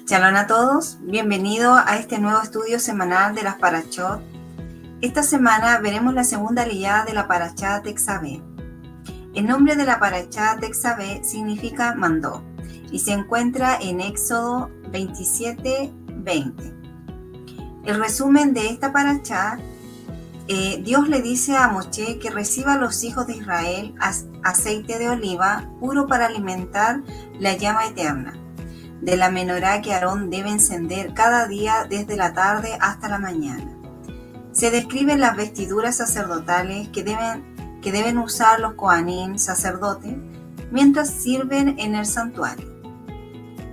Shalom a todos, bienvenido a este nuevo estudio semanal de las Parashot. Esta semana veremos la segunda aliyá de la Parashá Tetzaveh. El nombre de la Parashá Tetzaveh significa mandó y se encuentra en Éxodo 27:20. El resumen de esta Parashá, Dios le dice a Moshe que reciba a los hijos de Israel aceite de oliva puro para alimentar la llama eterna de la menorá que Aarón debe encender cada día desde la tarde hasta la mañana. Se describen las vestiduras sacerdotales que deben usar los Kohanim, sacerdotes, mientras sirven en el santuario.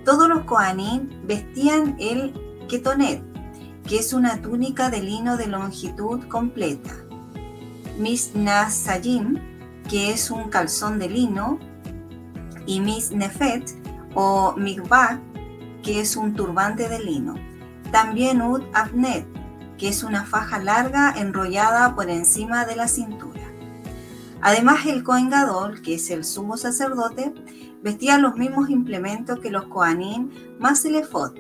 Todos los Kohanim vestían el ketonet, que es una túnica de lino de longitud completa, misnasayim, que es un calzón de lino, y misnefet, o mikvah, que es un turbante de lino. También ud avnet, que es una faja larga enrollada por encima de la cintura. Además, el Kohen Gadol, que es el sumo sacerdote, vestía los mismos implementos que los Kohanim, más el efod.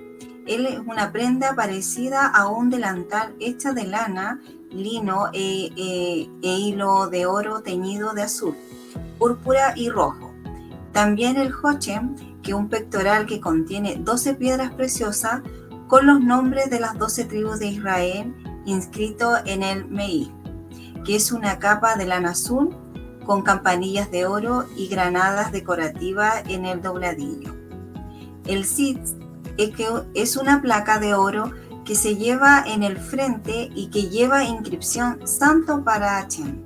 Él es una prenda parecida a un delantal hecha de lana, lino e hilo de oro teñido de azul, púrpura y rojo. También el hochem, que es un pectoral que contiene 12 piedras preciosas con los nombres de las 12 tribus de Israel inscritos en el Meir, que es una capa de lana azul con campanillas de oro y granadas decorativas en el dobladillo. El tzitz es una placa de oro que se lleva en el frente y que lleva inscripción Santo para Hashem.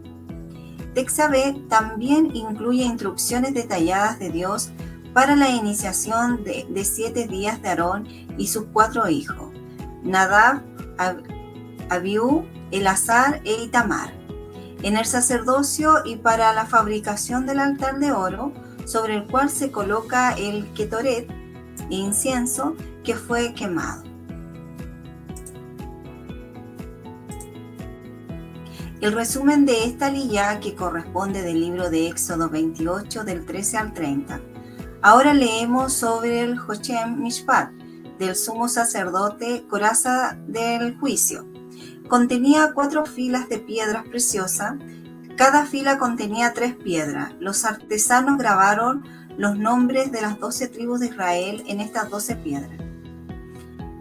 Tetzaveh también incluye instrucciones detalladas de Dios para la iniciación de 7 días de Aarón y sus 4 hijos, Nadab, Abiú, Elazar e Itamar, en el sacerdocio y para la fabricación del altar de oro, sobre el cual se coloca el ketoret, incienso que fue quemado. El resumen de esta aliyá, que corresponde del libro de Éxodo 28, del 13 al 30. Ahora leemos sobre el Hochem Mishpat, del sumo sacerdote, coraza del juicio. Contenía 4 filas de piedras preciosas. Cada fila contenía 3 piedras. Los artesanos grabaron los nombres de las 12 tribus de Israel en estas 12 piedras.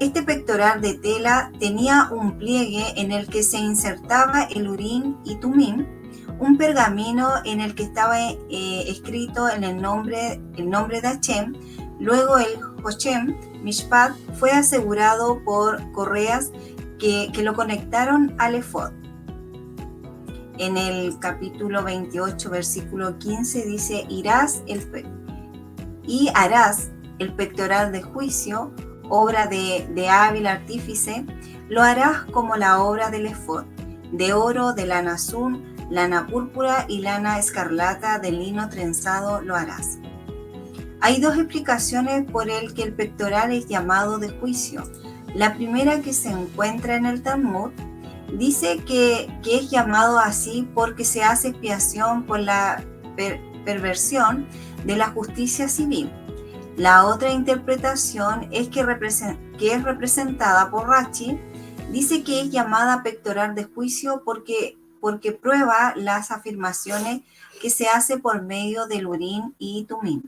Este pectoral de tela tenía un pliegue en el que se insertaba el Urim y Tumim, un pergamino en el que estaba escrito en el nombre de Hashem. Luego el Hochem Mishpat fue asegurado por correas que lo conectaron al efod. En el capítulo 28, versículo 15 dice: harás el pectoral de juicio, obra de hábil artífice, lo harás como la obra del efod, de oro, de lana azul, lana púrpura y lana escarlata de lino trenzado lo harás. Hay 2 explicaciones por el que el pectoral es llamado de juicio. La primera, que se encuentra en el Talmud, dice que es llamado así porque se hace expiación por la perversión de la justicia civil. La otra interpretación es que es representada por Rashi. Dice que es llamada pectoral de juicio porque prueba las afirmaciones que se hace por medio del Urim y Tumim,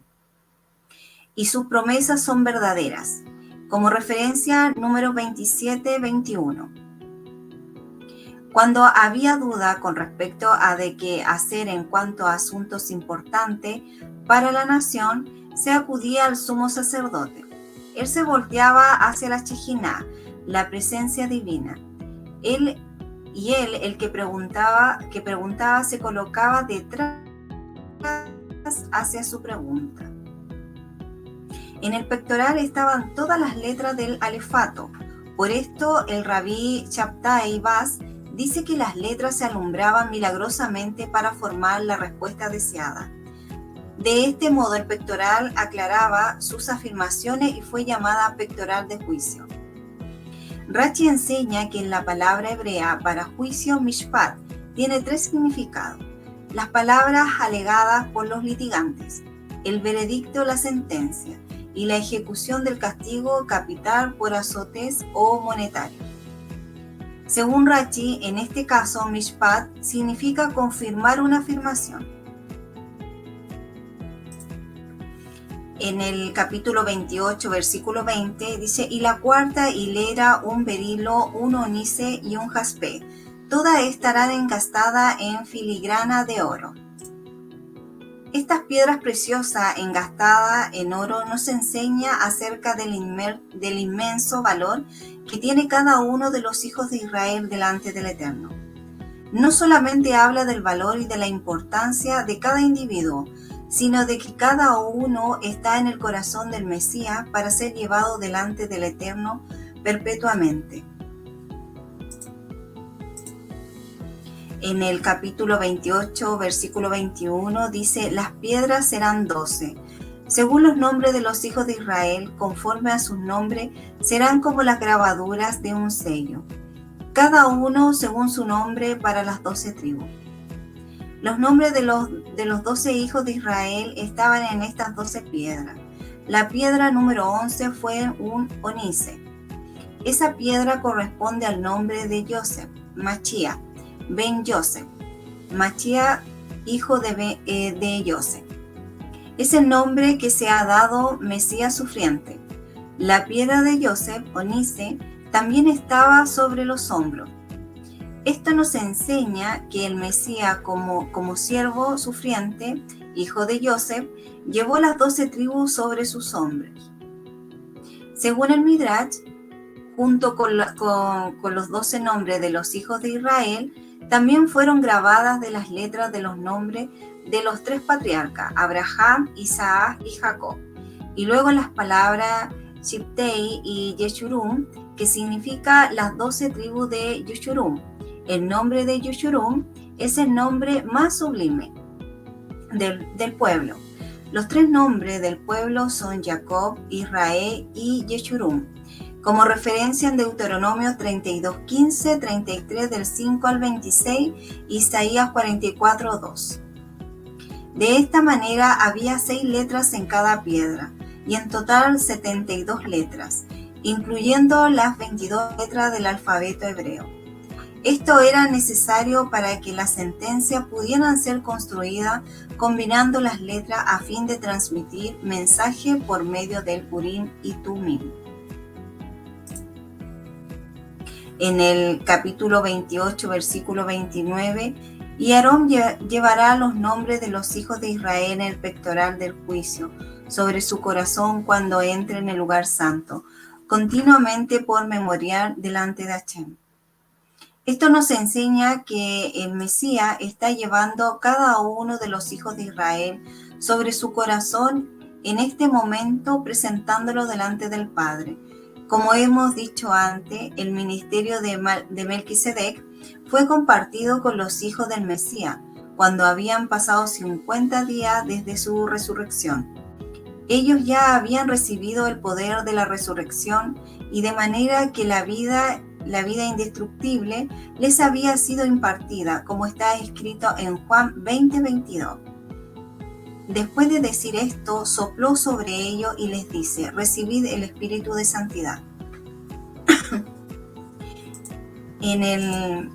y sus promesas son verdaderas. Como referencia, número 27-21. Cuando había duda con respecto a de qué hacer en cuanto a asuntos importantes para la nación, se acudía al sumo sacerdote. Él se volteaba hacia la Shejiná, la presencia divina. El que preguntaba, se colocaba detrás hacia su pregunta. En el pectoral estaban todas las letras del alefato. Por esto, el rabí Shabtai Bas dice que las letras se alumbraban milagrosamente para formar la respuesta deseada. De este modo, el pectoral aclaraba sus afirmaciones y fue llamada pectoral de juicio. Rashi enseña que en la palabra hebrea para juicio, mishpat, tiene 3 significados: las palabras alegadas por los litigantes, el veredicto, la sentencia, y la ejecución del castigo capital por azotes o monetario. Según Rashi, en este caso, Mishpat significa confirmar una afirmación. En el capítulo 28, versículo 20, dice: y la cuarta hilera, un berilo, un onice y un jaspe. Toda estará engastada en filigrana de oro. Estas piedras preciosas engastadas en oro nos enseña acerca del inmenso valor que tiene cada uno de los hijos de Israel delante del Eterno. No solamente habla del valor y de la importancia de cada individuo, sino de que cada uno está en el corazón del Mesías para ser llevado delante del Eterno perpetuamente. En el capítulo 28, versículo 21, dice: las piedras serán 12. Según los nombres de los hijos de Israel, conforme a sus nombres, serán como las grabaduras de un sello, cada uno según su nombre para las 12 tribus. Los nombres de los 12 hijos de Israel estaban en estas 12 piedras. La piedra número 11 fue un onice. Esa piedra corresponde al nombre de Joseph, Machía, Ben Joseph, Machía, hijo de Joseph. Es el nombre que se ha dado Mesías sufriente. La piedra de Joseph, onice, también estaba sobre los hombros. Esto nos enseña que el Mesías, como siervo sufriente, hijo de Joseph, llevó las 12 tribus sobre sus hombros. Según el Midrash, junto con los 12 nombres de los hijos de Israel, también fueron grabadas de las letras de los nombres de los 3 patriarcas, Abraham, Isaac y Jacob, y luego las palabras Shiptei y Yeshurun, que significa las 12 tribus de Yeshurun. El nombre de Yeshurun es el nombre más sublime del pueblo. Los 3 nombres del pueblo son Jacob, Israel y Yeshurun, como referencia en Deuteronomio 32:15, 33 del 5 al 26, Isaías 44:2. De esta manera había 6 letras en cada piedra, y en total 72 letras, incluyendo las 22 letras del alfabeto hebreo. Esto era necesario para que las sentencias pudieran ser construidas combinando las letras a fin de transmitir mensaje por medio del Urim y Tumim. En el capítulo 28, versículo 29, y Aarón llevará los nombres de los hijos de Israel en el pectoral del juicio, sobre su corazón cuando entre en el lugar santo, continuamente por memorial delante de Hashem. Esto nos enseña que el Mesías está llevando cada uno de los hijos de Israel sobre su corazón en este momento, presentándolo delante del Padre. Como hemos dicho antes, el ministerio de Melquisedec fue compartido con los hijos del Mesías cuando habían pasado 50 días desde su resurrección. Ellos ya habían recibido el poder de la resurrección y de manera que la vida indestructible les había sido impartida, como está escrito en Juan 20:22. Después de decir esto, sopló sobre ellos y les dice: recibid el espíritu de santidad. En el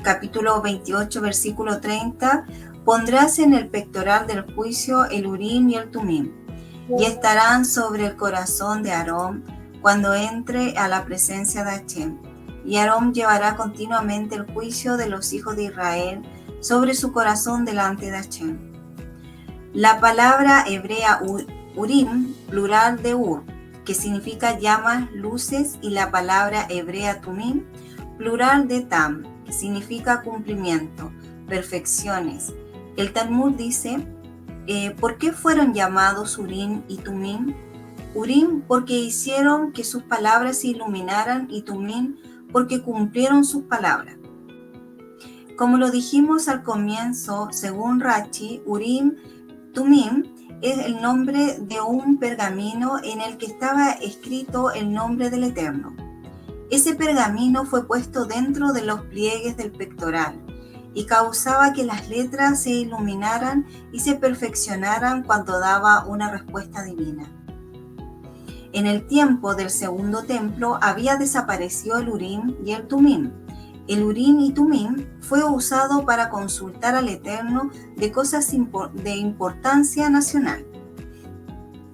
capítulo 28, versículo 30, pondrás en el pectoral del juicio el Urim y el Tumim, y estarán sobre el corazón de Aarón cuando entre a la presencia de Hashem. Y Aarón llevará continuamente el juicio de los hijos de Israel sobre su corazón delante de Hashem. La palabra hebrea Urim, plural de Ur, que significa llamas, luces, y la palabra hebrea Tumim, plural de Tam, que significa cumplimiento, perfecciones. El Talmud dice: ¿por qué fueron llamados Urim y Tumim? Urim porque hicieron que sus palabras se iluminaran, y Tumim porque cumplieron sus palabras. Como lo dijimos al comienzo, según Rashi, Urim Tumim es el nombre de un pergamino en el que estaba escrito el nombre del Eterno. Ese pergamino fue puesto dentro de los pliegues del pectoral y causaba que las letras se iluminaran y se perfeccionaran cuando daba una respuesta divina. En el tiempo del segundo templo había desaparecido el Urim y el Tumim. El Urim y Tumim fue usado para consultar al Eterno de cosas de importancia nacional.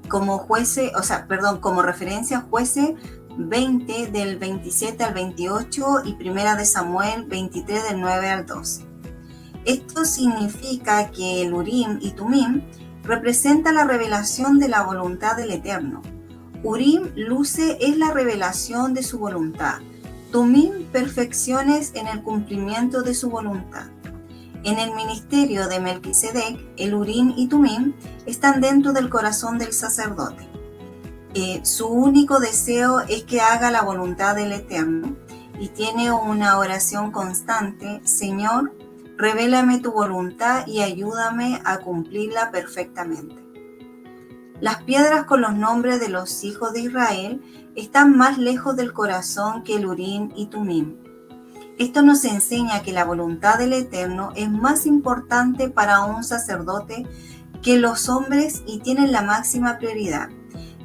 Como referencia, Jueces 20 del 27 al 28 y Primera de Samuel 23 del 9 al 12. Esto significa que el Urim y Tumim representa la revelación de la voluntad del Eterno. Urim, luce, es la revelación de su voluntad. Tumim, perfecciones en el cumplimiento de su voluntad. En el ministerio de Melquisedec, el Urim y Tumim están dentro del corazón del sacerdote. Su único deseo es que haga la voluntad del Eterno y tiene una oración constante: Señor, revélame tu voluntad y ayúdame a cumplirla perfectamente. Las piedras con los nombres de los hijos de Israel están más lejos del corazón que el Urim y Tumim. Esto nos enseña que la voluntad del Eterno es más importante para un sacerdote que los hombres y tiene la máxima prioridad.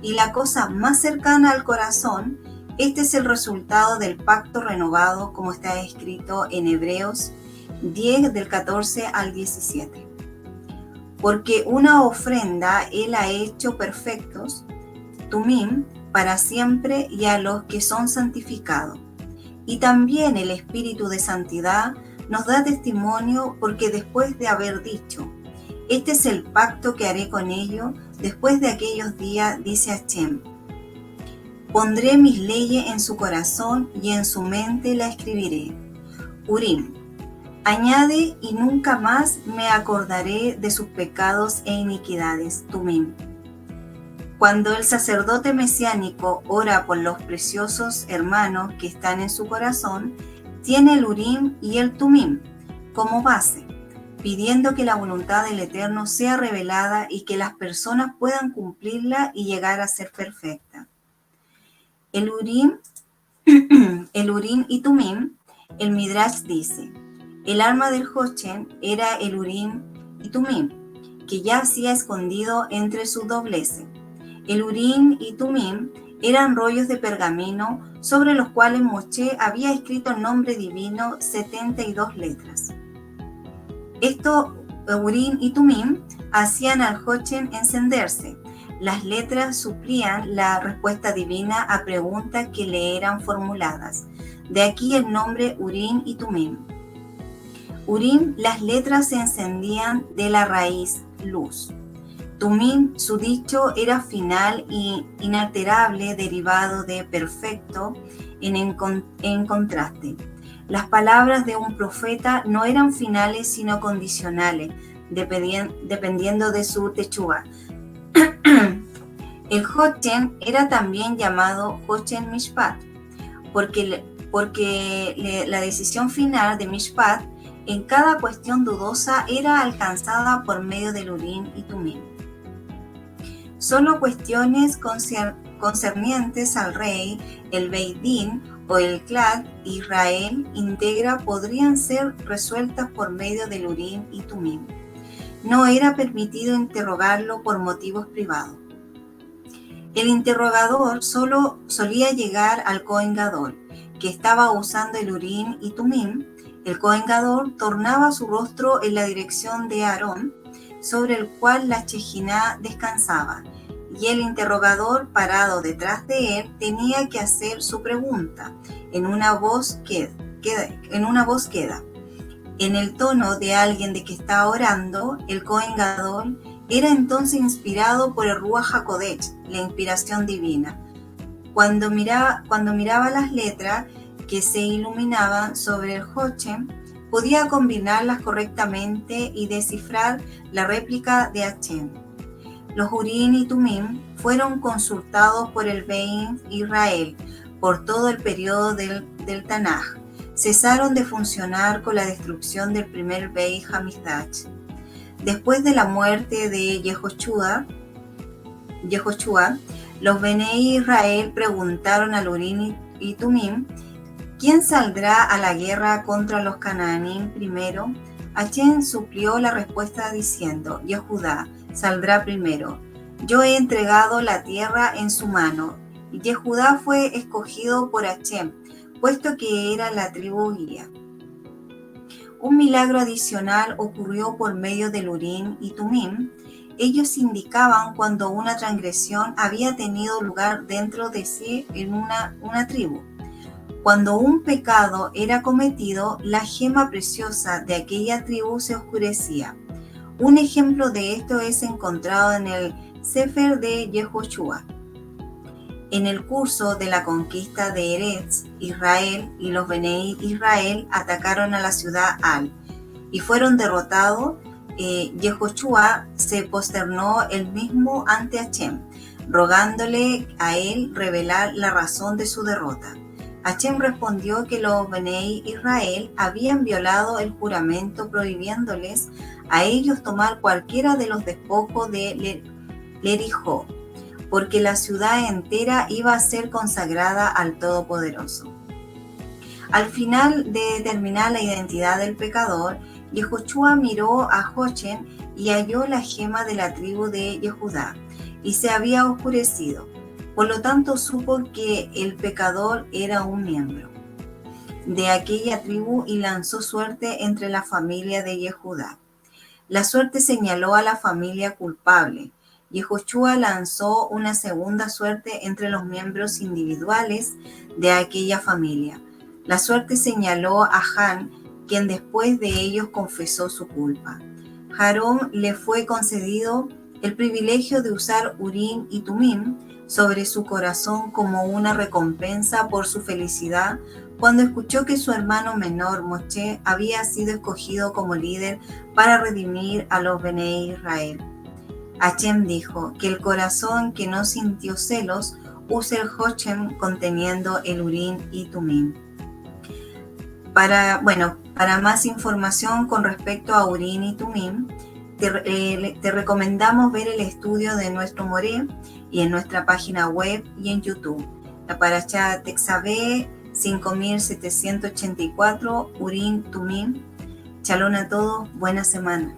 Y la cosa más cercana al corazón, este es el resultado del pacto renovado, como está escrito en Hebreos 10 del 14 al 17. Porque una ofrenda Él ha hecho perfectos, Tumim, para siempre y a los que son santificados. Y también el Espíritu de Santidad nos da testimonio, porque después de haber dicho: este es el pacto que haré con ellos después de aquellos días, dice Hashem, pondré mis leyes en su corazón y en su mente la escribiré. Urim, añade: y nunca más me acordaré de sus pecados e iniquidades. Tumim. Cuando el sacerdote mesiánico ora por los preciosos hermanos que están en su corazón, tiene el Urim y el Tumim como base, pidiendo que la voluntad del Eterno sea revelada y que las personas puedan cumplirla y llegar a ser perfectas. El Urim y Tumim, el Midrash dice: el arma del Jochen era el Urim y Tumim, que yacía escondido entre sus dobleces. El Urim y Tumim eran rollos de pergamino sobre los cuales Moshe había escrito el nombre divino, 72 letras. Estos Urim y Tumim hacían al Jochen encenderse. Las letras suplían la respuesta divina a preguntas que le eran formuladas. De aquí el nombre Urim y Tumim. Urim, las letras se encendían de la raíz, luz. Tumim, su dicho era final e inalterable, derivado de perfecto en contraste. Las palabras de un profeta no eran finales sino condicionales, dependiendo de su techúa. El Jochen era también llamado Jochen Mishpat, porque la decisión final de Mishpat en cada cuestión dudosa era alcanzada por medio del Urim y Tumim. Solo cuestiones concernientes al rey, el Beit Din o el Clan Israel íntegra podrían ser resueltas por medio del Urim y Tumim. No era permitido interrogarlo por motivos privados. El interrogador solo solía llegar al Kohen Gadol, que estaba usando el Urim y Tumim. El Kohen Gadol tornaba su rostro en la dirección de Aarón, sobre el cual la Shejiná descansaba, y el interrogador, parado detrás de él, tenía que hacer su pregunta en una voz queda, en el tono de alguien de que está orando. El Kohen Gadol era entonces inspirado por el Ruach HaKodesh, la inspiración divina. Cuando miraba las letras que se iluminaban sobre el Jochen, podía combinarlas correctamente y descifrar la réplica de Hashem. Los Urim y Tumim fueron consultados por el Beit Israel por todo el periodo del Tanaj. Cesaron de funcionar con la destrucción del primer Beit Hamikdash. Después de la muerte de Yehoshua, los Benei Israel preguntaron al Urim y Tumim: ¿quién saldrá a la guerra contra los cananíes primero? Hashem suplió la respuesta diciendo: Yehudá saldrá primero. Yo he entregado la tierra en su mano. Yehudá fue escogido por Hashem, puesto que era la tribu guía. Un milagro adicional ocurrió por medio del Urim y Tumim. Ellos indicaban cuando una transgresión había tenido lugar dentro de sí en una tribu. Cuando un pecado era cometido, la gema preciosa de aquella tribu se oscurecía. Un ejemplo de esto es encontrado en el Sefer de Yehoshua. En el curso de la conquista de Eretz, Israel y los Benei Israel atacaron a la ciudad Al y fueron derrotados. Yehoshua se posternó él mismo ante Hashem, rogándole a él revelar la razón de su derrota. Hashem respondió que los Benei Israel habían violado el juramento, prohibiéndoles a ellos tomar cualquiera de los despojos de Jericó, porque la ciudad entera iba a ser consagrada al Todopoderoso. Al final de determinar la identidad del pecador, Yehoshua miró a Jochem y halló la gema de la tribu de Yehudá, y se había oscurecido. Por lo tanto, supo que el pecador era un miembro de aquella tribu y lanzó suerte entre la familia de Yehudá. La suerte señaló a la familia culpable. Yehoshua lanzó una segunda suerte entre los miembros individuales de aquella familia. La suerte señaló a Han, quien después de ellos confesó su culpa. Aarón le fue concedido el privilegio de usar Urim y Tumim sobre su corazón como una recompensa por su felicidad cuando escuchó que su hermano menor, Moshe, había sido escogido como líder para redimir a los Benei Israel. Hashem dijo que el corazón que no sintió celos use el Jochem conteniendo el Urim y Tumim. Para más información con respecto a Urim y Tumim, te recomendamos ver el estudio de nuestro Moré y en nuestra página web y en YouTube. La Parashá Tetzaveh 5784, Urim Tumim. Shalom a todos, buena semana.